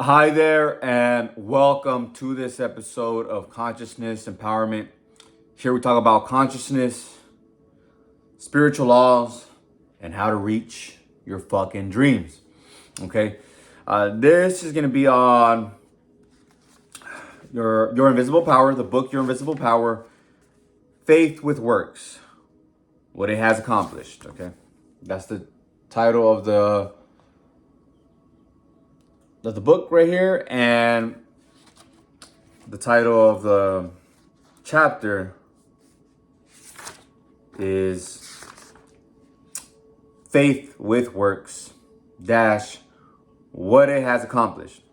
Hi there, and welcome to this episode of Consciousness Empowerment. Here we talk about consciousness, spiritual laws, and how to reach your fucking dreams. Okay, this is gonna be on your Invisible Power, the book Your Invisible Power, Faith with Works, what it has accomplished. Okay, that's the title of the book right here, and the title of the chapter is Faith with Works dash what it has accomplished.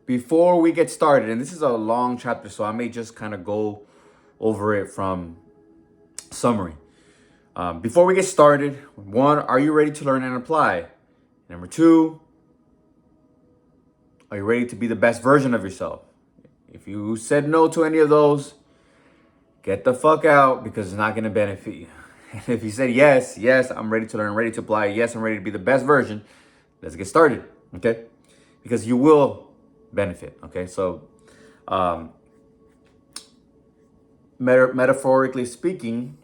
Before we get started, and this is a long chapter, so I may just kind of go over it from summary. Before we get started, one, are you ready to learn and apply? Number two, are you ready to be the best version of yourself? If you said no to any of those, get the fuck out, because it's not going to benefit you. And if you said yes, I'm ready to learn, ready to apply, yes, I'm ready to be the best version, let's get started, okay? Because you will benefit, okay? So, metaphorically speaking,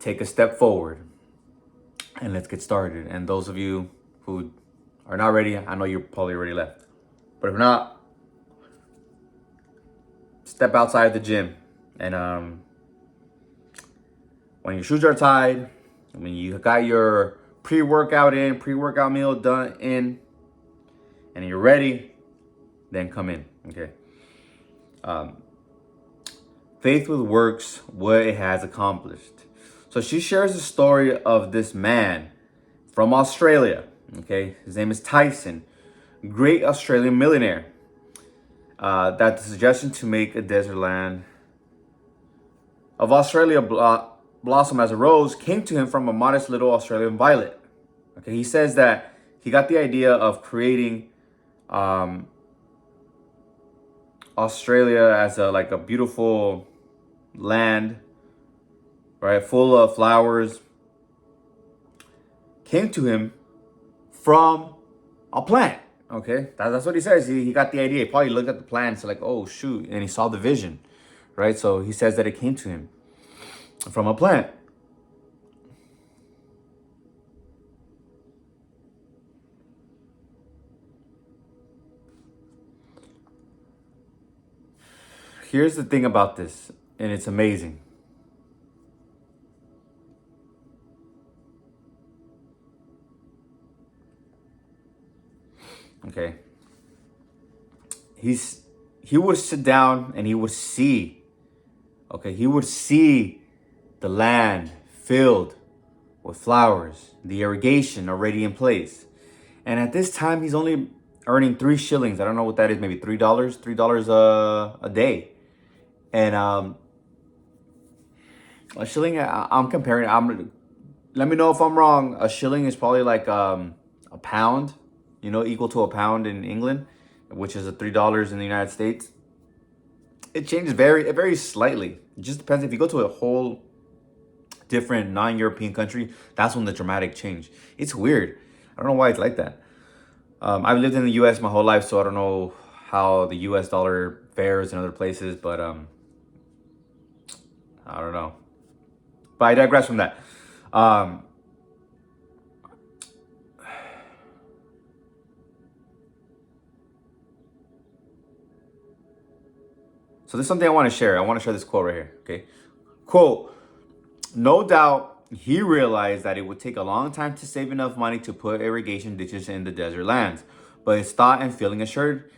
take a step forward and let's get started. And those of you who are not ready, I know you're probably already left. But if not, step outside the gym and when your shoes are tied, when you got your pre-workout meal done in, and you're ready, then come in, okay? Faith with Works, what it has accomplished. So she shares the story of this man from Australia, okay? His name is Tyson, great Australian millionaire. That the suggestion to make a desert land of Australia blossom as a rose came to him from a modest little Australian violet. Okay, he says that he got the idea of creating Australia as a beautiful land, right, full of flowers, came to him from a plant. Okay, that's what he says. He got the idea. He probably looked at the plant, so like, oh shoot, and he saw the vision, right? So he says that it came to him from a plant. Here's the thing about this, and it's amazing. Okay. He would sit down and he would see, okay, he would see the land filled with flowers, the irrigation already in place. And at this time, he's only earning 3 shillings. I don't know what that is, maybe $3 a day. And a shilling, I'm comparing, let me know if I'm wrong. A shilling is probably like a pound, equal to a pound in England, which is a $3 in the United States. It changes very slightly. It just depends. If you go to a whole different non-European country, that's when the dramatic change. It's weird. I don't know why it's like that. I've lived in the U.S. my whole life, so I don't know how the U.S. dollar fares in other places, but I don't know. But I digress from that. So there's something I want to share. I want to share this quote right here, okay? Quote, no doubt he realized that it would take a long time to save enough money to put irrigation ditches in the desert lands, but his thought and feeling assured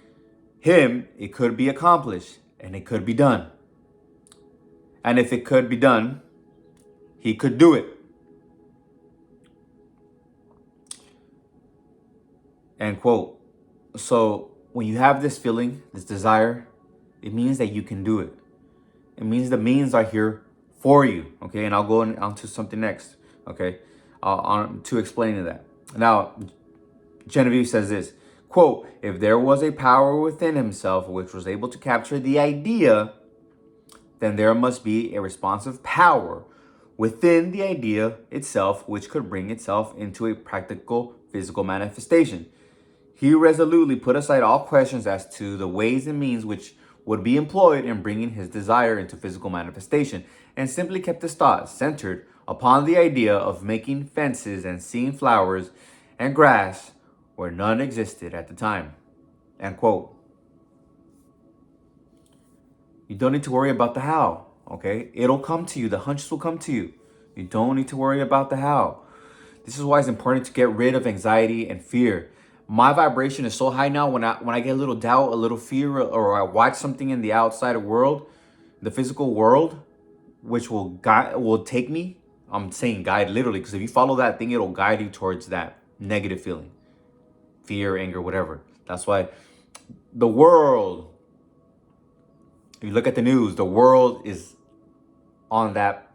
him it could be accomplished and it could be done. And if it could be done, he could do it. End quote. So when you have this feeling, this desire, it means that you can do it. It means the means are here for you, okay? And I'll go on to something next, okay? To explain that. Now, Genevieve says this, quote, if there was a power within himself which was able to capture the idea, then there must be a responsive power within the idea itself which could bring itself into a practical physical manifestation. He resolutely put aside all questions as to the ways and means which would be employed in bringing his desire into physical manifestation, and simply kept his thoughts centered upon the idea of making fences and seeing flowers and grass where none existed at the time. End quote. You don't need to worry about the how, okay? It'll come to you. The hunches will come to you. You don't need to worry about the how. This is why it's important to get rid of anxiety and fear. My vibration is so high now when I get a little doubt, a little fear, or I watch something in the outside world, the physical world, which will take me. I'm saying guide literally, because if you follow that thing, it'll guide you towards that negative feeling, fear, anger, whatever. That's why the world, if you look at the news, the world is on that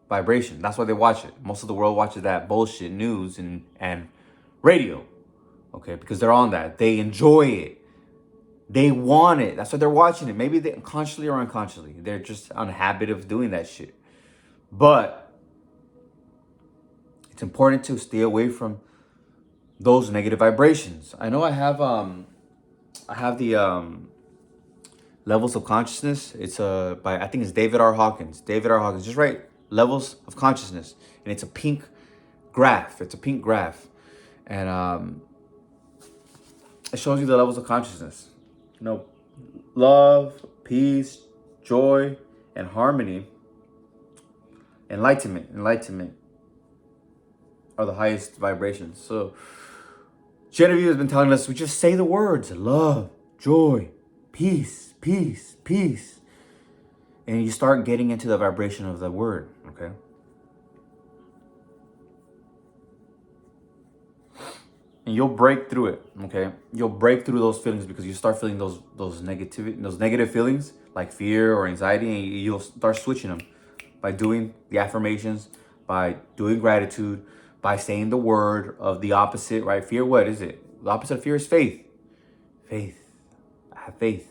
vibration. That's why they watch it. Most of the world watches that bullshit news and radio, okay? Because they're on that. They enjoy it. They want it. That's why they're watching it. Maybe they consciously or unconsciously, they're just on a habit of doing that shit. But it's important to stay away from those negative vibrations. I know I have the Levels of Consciousness. It's by, I think it's David R. Hawkins. David R. Hawkins. Just write Levels of Consciousness, and it's a pink graph. It's a pink graph, and it shows you the levels of consciousness. You know, love, peace, joy, and harmony. Enlightenment are the highest vibrations. So Genevieve has been telling us, we just say the words love, joy, peace, peace, peace. And you start getting into the vibration of the word, okay? And you'll break through it, okay? You'll break through those feelings because you start feeling those negative feelings like fear or anxiety, and you'll start switching them by doing the affirmations, by doing gratitude, by saying the word of the opposite, right? Fear, what is it? The opposite of fear is faith. Faith. I have faith.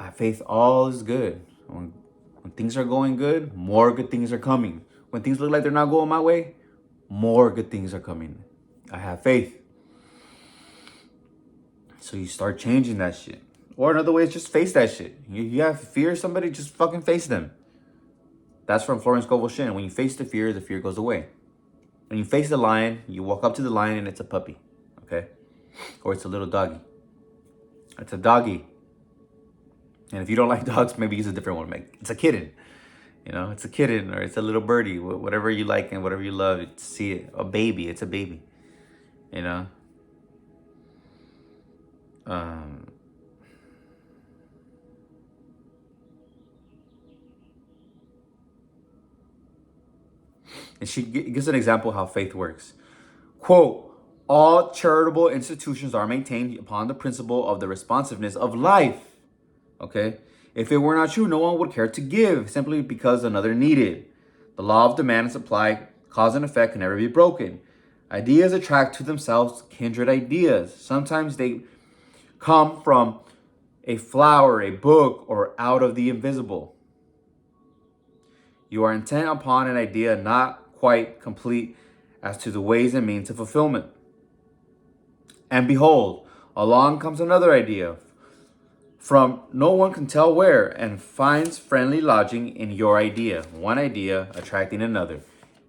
I have faith all is good. When things are going good, more good things are coming. When things look like they're not going my way, more good things are coming. I have faith. So you start changing that shit. Or another way is just face that shit. You have fear of somebody, just fucking face them. That's from Florence Scovel Shin. When you face the fear goes away. When you face the lion, you walk up to the lion and it's a puppy. Okay? Or it's a little doggy. It's a doggy. And if you don't like dogs, maybe use a different one. It's a kitten. You know, it's a kitten or it's a little birdie. Whatever you like and whatever you love, see it. A baby, it's a baby. You know? And she gives an example how faith works. Quote, all charitable institutions are maintained upon the principle of the responsiveness of life. Okay? If it were not true, no one would care to give simply because another needed. The law of demand and supply, cause and effect, can never be broken. Ideas attract to themselves kindred ideas. Sometimes they come from a flower, a book, or out of the invisible. You are intent upon an idea not quite complete as to the ways and means of fulfillment. And behold, along comes another idea from no one can tell where, and finds friendly lodging in your idea, one idea attracting another,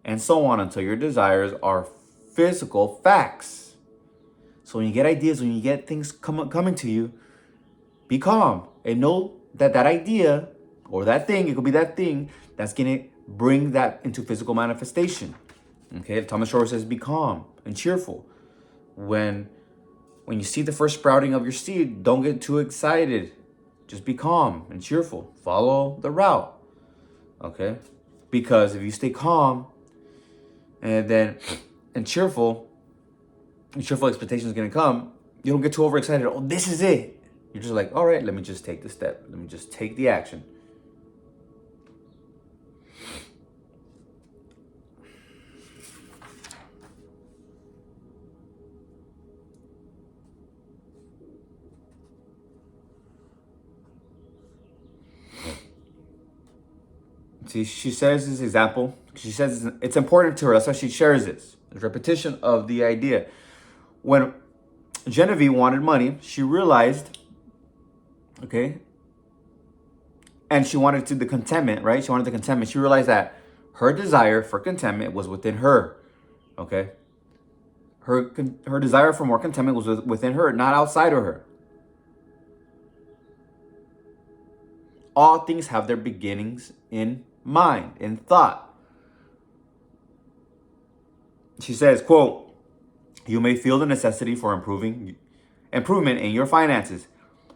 and so on until your desires are physical facts. So when you get ideas, when you get things coming to you, be calm and know that that idea or that thing, it could be that thing that's gonna bring that into physical manifestation. Okay, Thomas Shore says, be calm and cheerful. When you see the first sprouting of your seed, don't get too excited. Just be calm and cheerful. Follow the route. Okay? Because if you stay calm and cheerful expectation is gonna come, you don't get too overexcited. Oh, this is it. You're just like, all right, let me just take the step. Let me just take the action. See, she says this example. She says it's important to her. That's why she shares this. The repetition of the idea. When Genevieve wanted money, she realized, okay, and she wanted the contentment, right? She wanted the contentment. She realized that her desire for contentment was within her, okay? Her desire for more contentment was within her, not outside of her. All things have their beginnings in mind, in thought. She says, quote, you may feel the necessity for improvement in your finances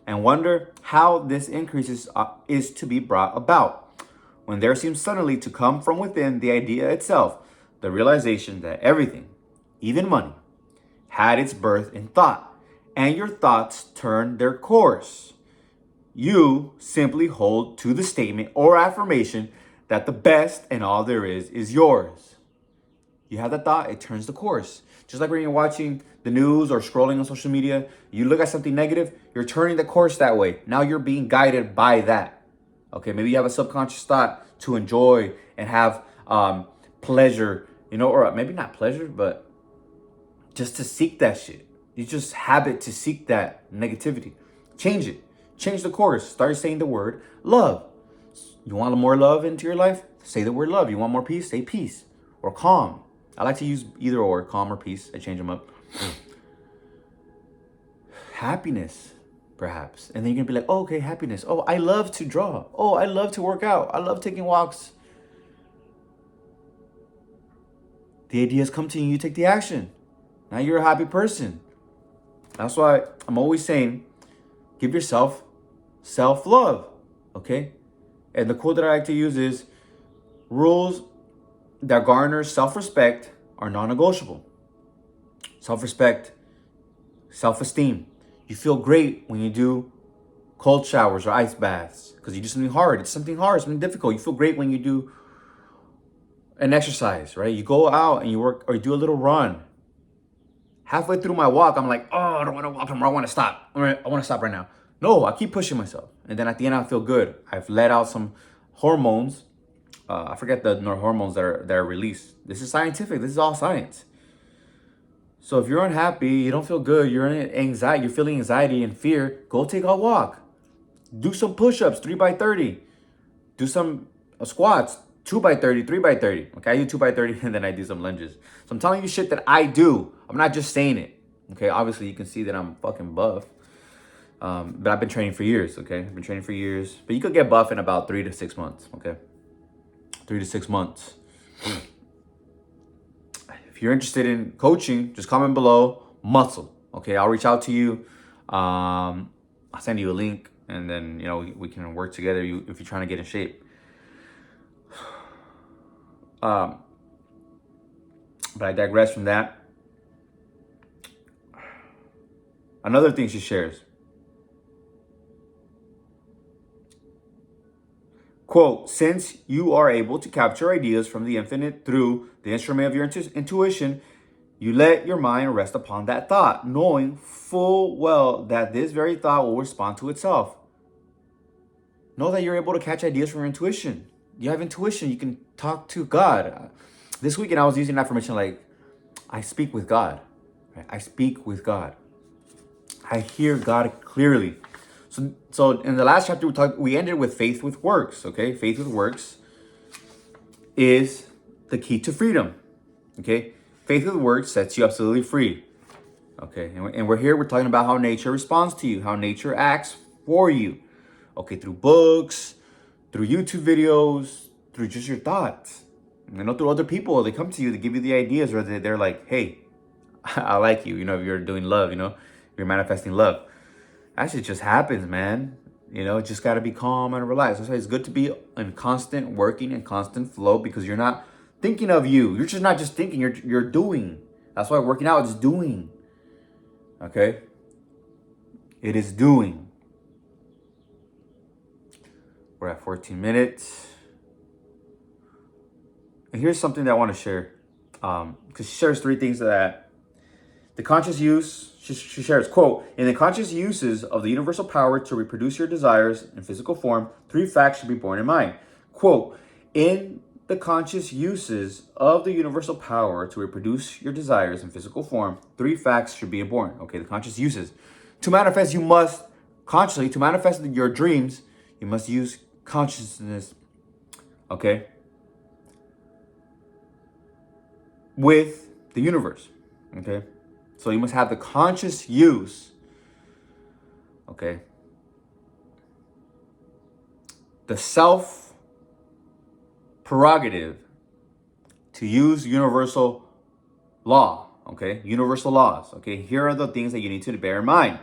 and wonder how this increase is to be brought about, when there seems suddenly to come from within the idea itself the realization that everything, even money, had its birth in thought, and your thoughts turn their course. You simply hold to the statement or affirmation that the best and all there is yours. You have the thought, it turns the course. Just like when you're watching the news or scrolling on social media, you look at something negative, you're turning the course that way. Now you're being guided by that. Okay, maybe you have a subconscious thought to enjoy and have pleasure, or maybe not pleasure, but just to seek that shit. You just habit to seek that negativity. Change it. Change the course. Start saying the word love. You want more love into your life? Say the word love. You want more peace? Say peace or calm. I like to use either or, calm or peace. I change them up. Happiness, perhaps. And then you're going to be like, oh, okay, happiness. Oh, I love to draw. Oh, I love to work out. I love taking walks. The ideas come to you, you take the action. Now you're a happy person. That's why I'm always saying, give yourself self-love, okay? And the quote that I like to use is, rules that garner self-respect are non-negotiable. Self-respect, self-esteem. You feel great when you do cold showers or ice baths because you do something hard. It's something hard, something difficult. You feel great when you do an exercise, right? You go out and you work or you do a little run. Halfway through my walk, I'm like, oh, I don't want to walk anymore. I want to stop. I want to stop right now. No, I keep pushing myself. And then at the end, I feel good. I've let out some hormones. I forget the hormones that are released. This is scientific. This is all science. So if you're unhappy, you don't feel good, you're in anxiety, you're feeling anxiety and fear, go take a walk. Do some push-ups, 3x30. Do some squats, 2x30, 3x30. Okay, I do 2x30 and then I do some lunges. So I'm telling you shit that I do. I'm not just saying it. Okay, obviously you can see that I'm fucking buff. But I've been training for years, okay? I've been training for years. But you could get buff in about 3 to 6 months, okay? 3 to 6 months. If you're interested in coaching, just comment below, muscle, okay? I'll reach out to you. I'll send you a link, and then, we can work together if you're trying to get in shape. But I digress from that. Another thing she shares. Quote, since you are able to capture ideas from the infinite through the instrument of your intuition, you let your mind rest upon that thought, knowing full well that this very thought will respond to itself. Know that you're able to catch ideas from your intuition. You have intuition. You can talk to God. This weekend, I was using affirmation like, I speak with God. Right? I speak with God. I hear God clearly. So in the last chapter, we ended with faith with works, okay? Faith with works is the key to freedom, okay? Faith with works sets you absolutely free, okay? And we're talking about how nature responds to you, how nature acts for you, okay? Through books, through YouTube videos, through just your thoughts. Through other people, they come to you, they give you the ideas, or they're like, hey, I like you, if you're doing love, you're manifesting love. That shit just happens, man. Just got to be calm and relaxed. That's why it's good to be in constant working and constant flow, because you're not thinking of you. You're just not just thinking, you're doing. That's why working out is doing. Okay? It is doing. We're at 14 minutes. And here's something that I want to share. Because she shares 3 things that the conscious use, she shares, quote, in the conscious uses of the universal power to reproduce your desires in physical form, 3 facts should be borne in mind. Quote, in the conscious uses of the universal power to reproduce your desires in physical form, three facts should be important. Okay, the conscious uses. To manifest, you must consciously, to manifest your dreams, you must use consciousness, okay, with the universe, okay? So you must have the conscious use, okay, the self prerogative to use universal law, okay? Universal laws, okay? Here are the things that you need to bear in mind.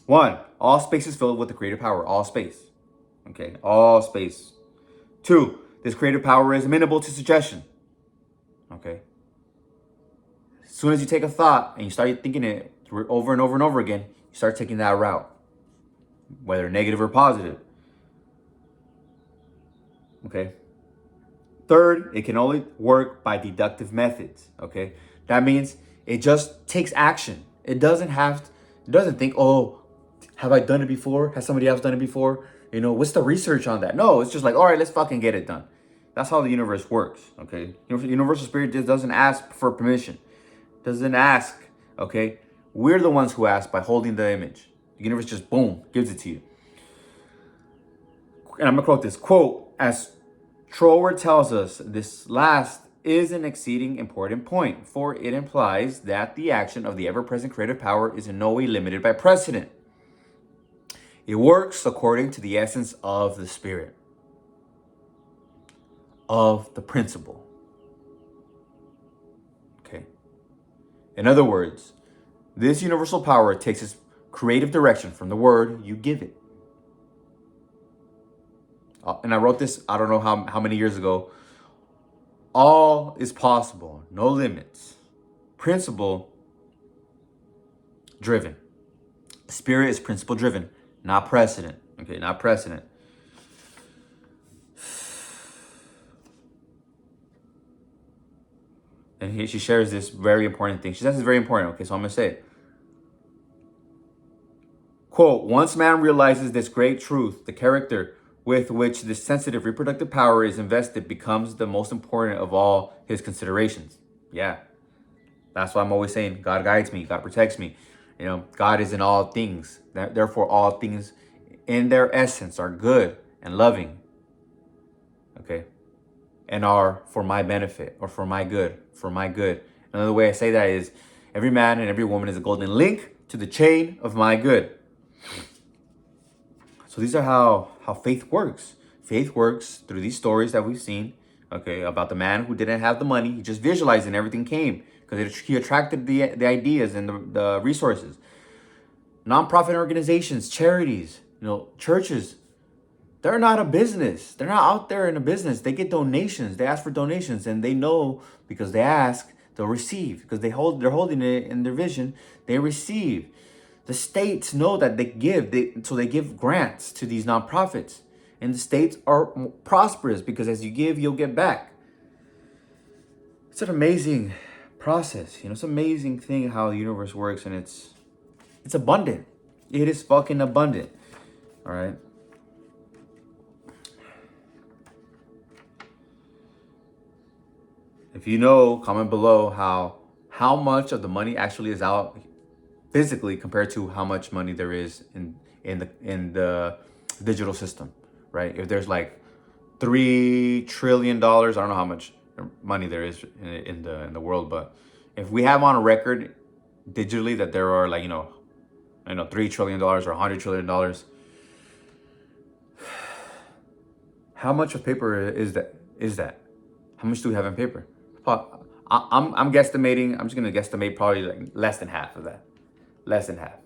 1, all space is filled with the creative power, all space, okay? All space. 2, this creative power is amenable to suggestion, okay? As soon as you take a thought and you start thinking it over and over and over again, you start taking that route, whether negative or positive, okay? 3rd, it can only work by deductive methods, okay? That means it just takes action. It doesn't think, oh, have I done it before? Has somebody else done it before? You know, what's the research on that? No, it's just like, all right, let's fucking get it done. That's how the universe works, okay? Universal Spirit just doesn't ask for permission. Doesn't ask, okay? We're the ones who ask by holding the image. The universe just, boom, gives it to you. And I'm going to quote this, quote, as Trower tells us, this last is an exceeding important point, for it implies that the action of the ever-present creative power is in no way limited by precedent. It works according to the essence of the spirit, of the principle. Okay. In other words, this universal power takes its creative direction from the word you give it. And I wrote this, I don't know how many years ago. All is possible, no limits. Principle driven. Spirit is principle driven, not precedent. Okay, not precedent. And here she shares this very important thing. She says it's very important. Okay, so I'm going to say it. Quote, once man realizes this great truth, the character with which this sensitive reproductive power is invested becomes the most important of all his considerations. Yeah. That's why I'm always saying God guides me, God protects me. You know, God is in all things. Therefore, all things in their essence are good and loving. Okay. And are for my benefit or for my good, for my good. Another way I say that is every man and every woman is a golden link to the chain of my good. So these are how faith works. Faith works through these stories that we've seen, okay, about the man who didn't have the money. He just visualized and everything came because he attracted the ideas and the resources. Nonprofit organizations, charities, churches, they're not a business. They're not out there in a business. They get donations. They ask for donations, and they know because they ask, they'll receive because they're holding it in their vision. They receive. The states know that they give, so they give grants to these nonprofits. And the states are prosperous because as you give, you'll get back. It's an amazing process. It's an amazing thing how the universe works, and it's abundant. It is fucking abundant. All right. If you know, comment below how much of the money actually is out physically compared to how much money there is in the digital system, right? If there's like $3 trillion, I don't know how much money there is in the world, but if we have on a record digitally that there are like $3 trillion or $100 trillion, how much of paper is that? How much do we have in paper? I'm guesstimating. I'm just gonna guesstimate probably like less than half of that. Less than half.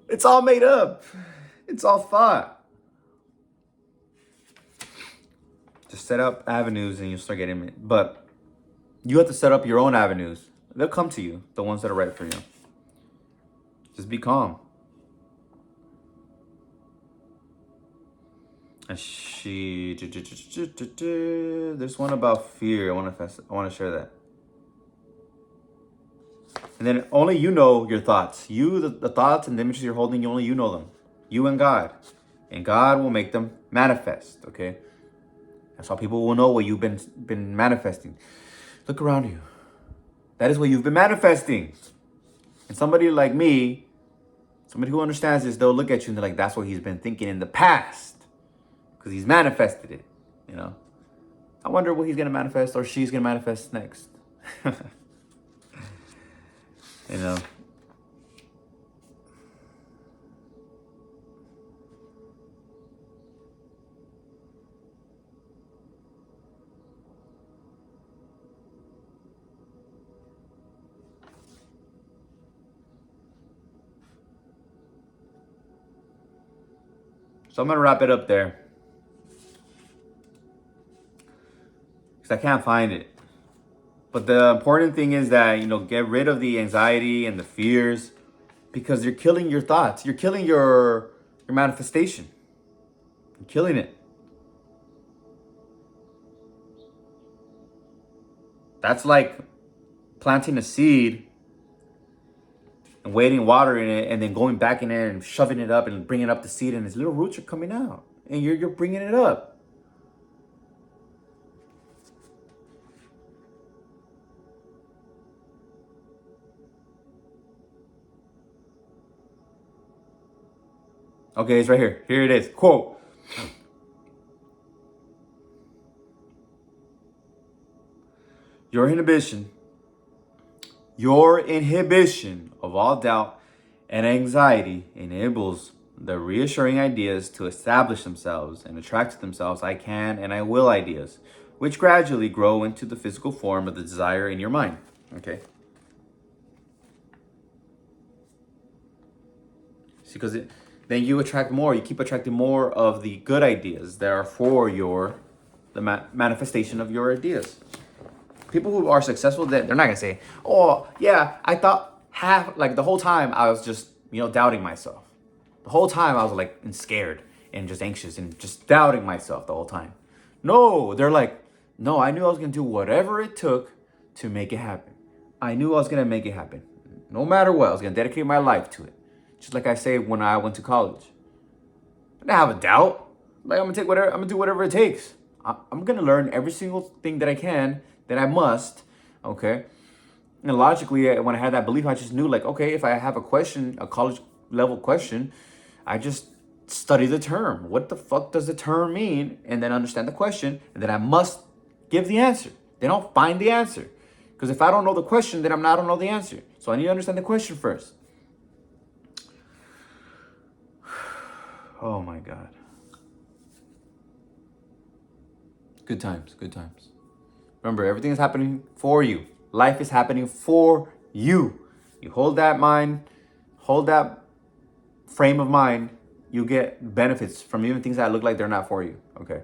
It's all made up. It's all thought. Just set up avenues and you'll start getting it. But you have to set up your own avenues. They'll come to you, the ones that are right for you. Just be calm. And there's one about fear. I want to share that. And then only you know your thoughts. The thoughts and the images you're holding, only you know them. You and God. And God will make them manifest, okay? That's how people will know what you've been manifesting. Look around you. That is what you've been manifesting. And somebody like me, somebody who understands this, they'll look at you and they're like, that's what he's been thinking in the past. Because he's manifested it, you know? I wonder what he's going to manifest or she's going to manifest next. You know? So I'm going to wrap it up there. Because I can't find it. But the important thing is that, you know, get rid of the anxiety and the fears. Because you're killing your thoughts. You're killing your manifestation. You're killing it. That's like planting a seed and waiting water in it and then going back in there and shoving it up and bringing up the seed and its little roots are coming out. And you're bringing it up. Okay, it's right here. Here it is. Quote. Your inhibition of all doubt and anxiety enables the reassuring ideas to establish themselves and attract to themselves I can and I will ideas, which gradually grow into the physical form of the desire in your mind. Okay. See, because then you attract more. You keep attracting more of the good ideas that are for the manifestation of your ideas. People who are successful, they're not gonna say, "Oh, yeah, I thought the whole time I was just, you know, doubting myself. The whole time I was like scared and just anxious and just doubting myself the whole time." No, they're like, "No, I knew I was gonna do whatever it took to make it happen. I knew I was gonna make it happen. No matter what, I was gonna dedicate my life to it." Just like I say when I went to college. I didn't have a doubt. Like I'm gonna do whatever it takes. I'm gonna learn every single thing that I can, that I must, okay? And logically, when I had that belief, I just knew like, okay, if I have a question, a college level question, I just study the term. What the fuck does the term mean? And then understand the question, and then I must give the answer. Then I'll find the answer. Because if I don't know the question, then I don't know the answer. So I need to understand the question first. Oh my God. Good times, good times. Remember, everything is happening for you. Life is happening for you. You hold that mind, hold that frame of mind, you get benefits from even things that look like they're not for you, okay?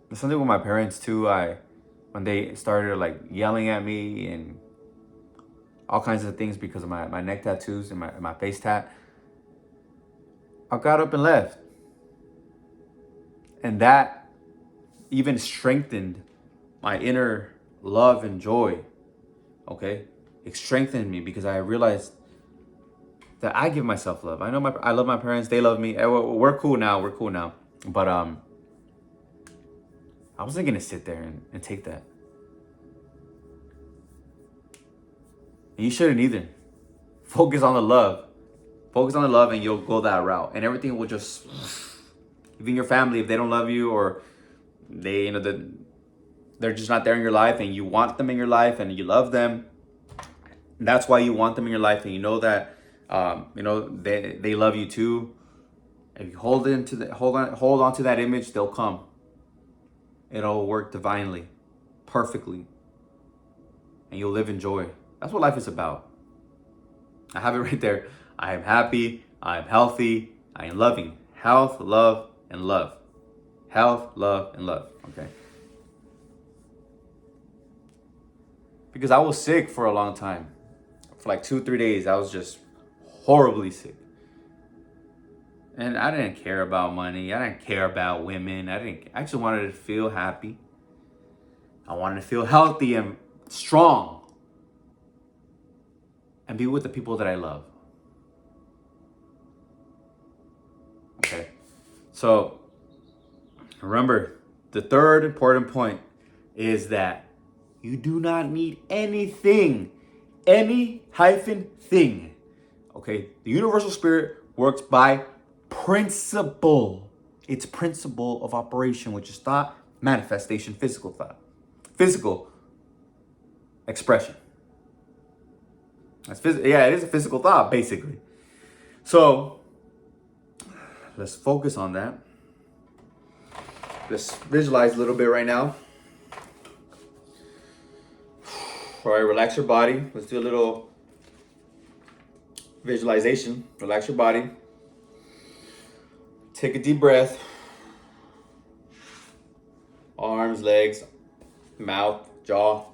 There's something with my parents too. When they started like yelling at me and all kinds of things because of my neck tattoos and my face tat, I got up and left. And that even strengthened my inner love and joy, okay? It strengthened me because I realized that I give myself love. I love my parents. They love me. We're cool now. But I wasn't gonna sit there and take that. And you shouldn't either. Focus on the love. Focus on the love, and you'll go that route. And everything will just. Even your family, if they don't love you or they, you know, they're just not there in your life, and you want them in your life, and you love them. That's why you want them in your life, and you know that, you know, they love you too. If you hold on to that image, they'll come. It'll work divinely, perfectly, and you'll live in joy. That's what life is about. I have it right there. I am happy. I am healthy. I am loving. Health, love, and love. Health, love, and love. Okay. Because I was sick for a long time. For like 2-3 days, I was just horribly sick. And I didn't care about money. I didn't care about women. I just wanted to feel happy. I wanted to feel healthy and strong. and be with the people that I love. Okay. So remember, the third important point is that you do not need anything, any hyphen thing. Okay. The universal spirit works by principle. It's principle of operation, which is thought, manifestation, physical thought, physical expression. Yeah, it is a physical thought, basically. So let's focus on that. Let's visualize a little bit right now. All right, relax your body. Let's do a little visualization. Relax your body. Take a deep breath. Arms, legs, mouth, jaw,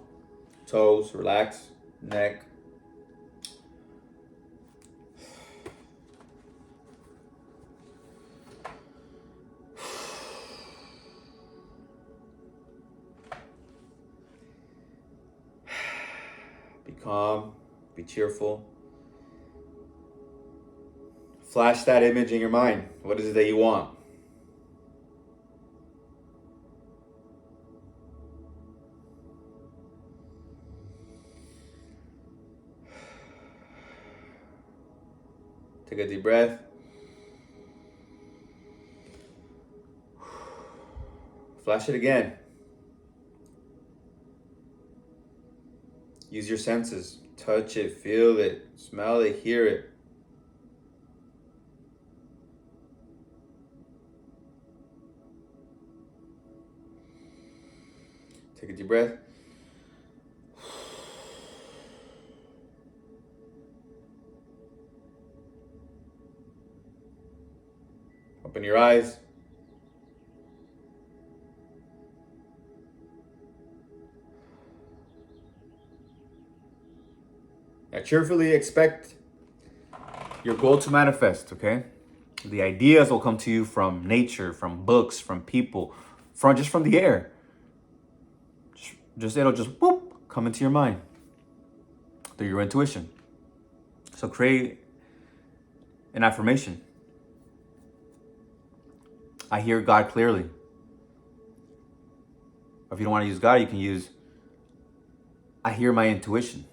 toes, relax, neck. Be calm, be cheerful. Flash that image in your mind. What is it that you want? Take a deep breath. Flash it again. Use your senses. Touch it, feel it, smell it, hear it. Take a deep breath. Open your eyes. Now cheerfully expect your goal to manifest, okay? The ideas will come to you from nature, from books, from people, from the air. It'll just whoop, come into your mind through your intuition. So create an affirmation. I hear God clearly. Or if you don't want to use God, you can use I hear my intuition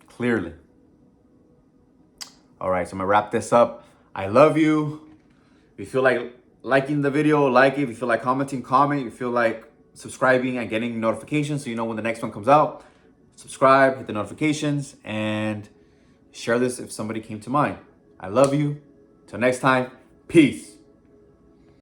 clearly. All right, so I'm gonna wrap this up. I love you. If you feel like liking the video, like it. If you feel like commenting, comment. If you feel like subscribing and getting notifications so you know when the next one comes out, subscribe, hit the notifications, and share this if somebody came to mind. I love you. Till next time, peace.